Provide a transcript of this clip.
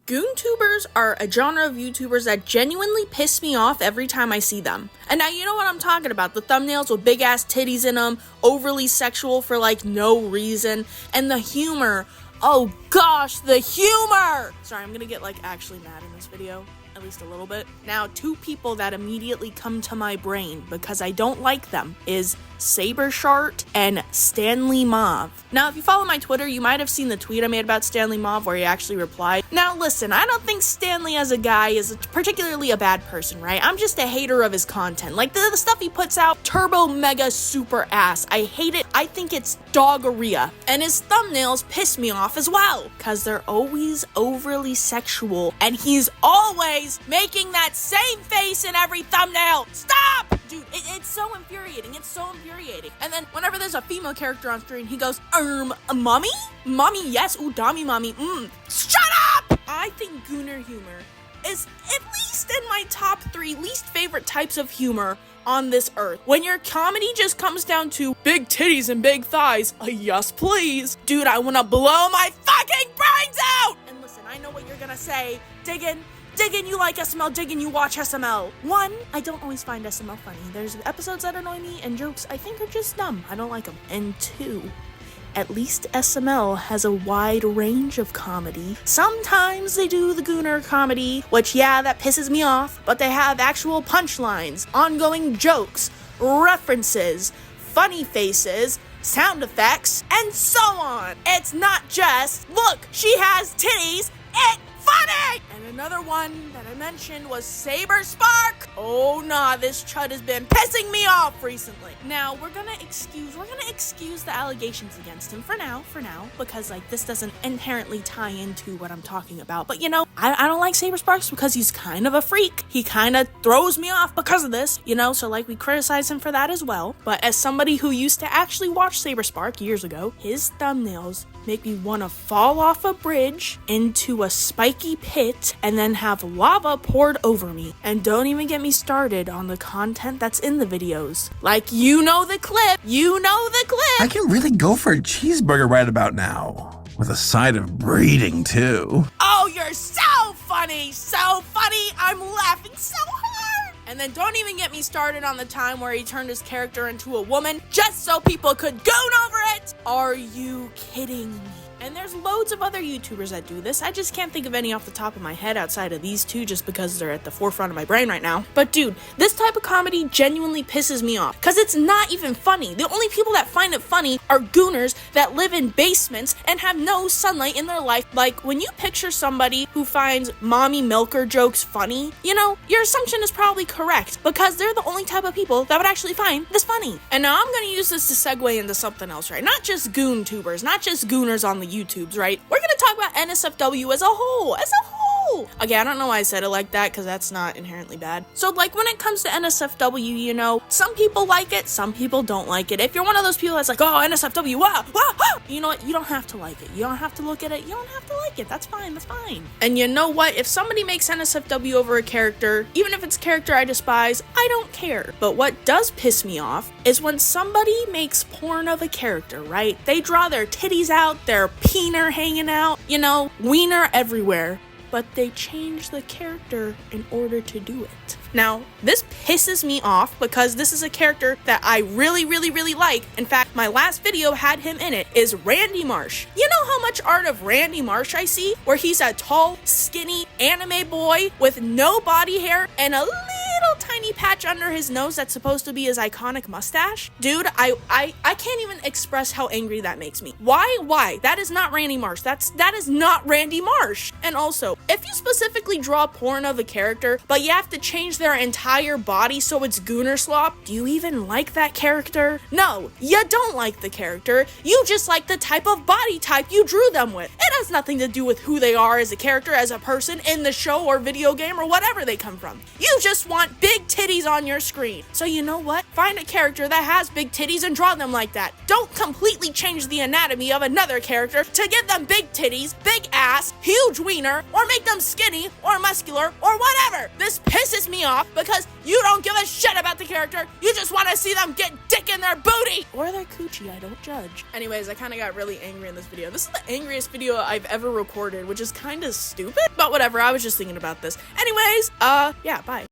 Goontubers are a genre of YouTubers that genuinely piss me off every time I see them. And now you know what I'm talking about. The thumbnails with big ass titties in them, overly sexual for like no reason, and the humor. Oh gosh, the humor! Sorry, I'm gonna get like actually mad in this video. At least a little bit. Now, two people that immediately come to my brain because I don't like them is Sabershart and Stanley Mauve. Now, if you follow my Twitter, you might have seen the tweet I made about Stanley Mauve where he actually replied. Now, listen, I don't think Stanley as a guy is particularly a bad person, right? I'm just a hater of his content. Like, the stuff he puts out, turbo mega super ass. I hate it. I think it's doggeria. And his thumbnails piss me off as well because they're always overly sexual and he's always making that same face in every thumbnail. Stop! Dude, it's so infuriating. It's so infuriating. And then whenever there's a female character on screen, he goes, mommy? Mommy, yes. Ooh, dummy mommy. Shut up! I think Gooner humor is at least in my top 3 least favorite types of humor on this earth. When your comedy just comes down to big titties and big thighs, yes please. Dude, I wanna blow my fucking brains out! And listen, I know what you're gonna say. Diggin, you like SML, Diggin, you watch SML. 1, I don't always find SML funny. There's episodes that annoy me and jokes I think are just dumb. I don't like them. And 2, at least SML has a wide range of comedy. Sometimes they do the Gooner comedy, which yeah, that pisses me off, but they have actual punchlines, ongoing jokes, references, funny faces, sound effects, and so on. It's not just, look, she has titties, it's funny! And another one that I mentioned was Saberspark. Oh nah, this chud has been pissing me off recently. Now, we're gonna excuse the allegations against him for now, because like this doesn't inherently tie into what I'm talking about. But you know, I don't like Sabersparks because he's kind of a freak. He kind of throws me off because of this, you know, so like we criticize him for that as well. But as somebody who used to actually watch Saberspark years ago, his thumbnails make me want to fall off a bridge into a spiky pit and then have lava poured over me. And don't even get me started on the content that's in the videos. Like, you know the clip. I can really go for a cheeseburger right about now. With a side of breeding, too. Oh, you're so funny. I'm laughing so hard. And then don't even get me started on the time where he turned his character into a woman just so people could goon over it. Are you kidding me? And there's loads of other YouTubers that do this. I just can't think of any off the top of my head outside of these two just because they're at the forefront of my brain right now. But dude, this type of comedy genuinely pisses me off because it's not even funny. The only people that find it funny are gooners that live in basements and have no sunlight in their life. Like, when you picture somebody who finds mommy milker jokes funny, you know, your assumption is probably correct because they're the only type of people that would actually find this funny. And now I'm gonna use this to segue into something else, right? Not just Goontubers, not just gooners on the YouTubes, right? We're gonna talk about NSFW as a whole. Okay, I don't know why I said it like that because that's not inherently bad. So like when it comes to NSFW, you know, some people like it, some people don't like it. If you're one of those people that's like, oh, NSFW, wow, you know what? You don't have to like it. You don't have to look at it. You don't have to like it. That's fine. And you know what? If somebody makes NSFW over a character, even if it's a character I despise, I don't care. But what does piss me off is when somebody makes porn of a character, right? They draw their titties out, their peener hanging out, you know, wiener everywhere. But they change the character in order to do it. Now, this pisses me off because this is a character that I really like. In fact, my last video had him in it, is Randy Marsh. You know how much art of Randy Marsh I see? Where he's a tall, skinny anime boy with no body hair and a little tiny patch under his nose that's supposed to be his iconic mustache. Dude, I can't even express how angry that makes me. Why? That is not Randy Marsh. That is not Randy Marsh. And also, if you specifically draw porn of a character, but you have to change their entire body so it's gooner slop, do you even like that character? No, you don't like the character. You just like the type of body type you drew them with. It has nothing to do with who they are as a character, as a person in the show or video game or whatever they come from. You just want big titties on your screen. So you know what? Find a character that has big titties and draw them like that. Don't completely change the anatomy of another character to give them big titties, big ass, huge wiener, or make them skinny or muscular or whatever. This pisses me off because you don't give a shit about the character. You just want to see them get dick in their booty or their coochie. I don't judge. Anyways, I kind of got really angry in this video. This is the angriest video I've ever recorded, which is kind of stupid, but whatever. I was just thinking about this. Anyways, yeah, bye.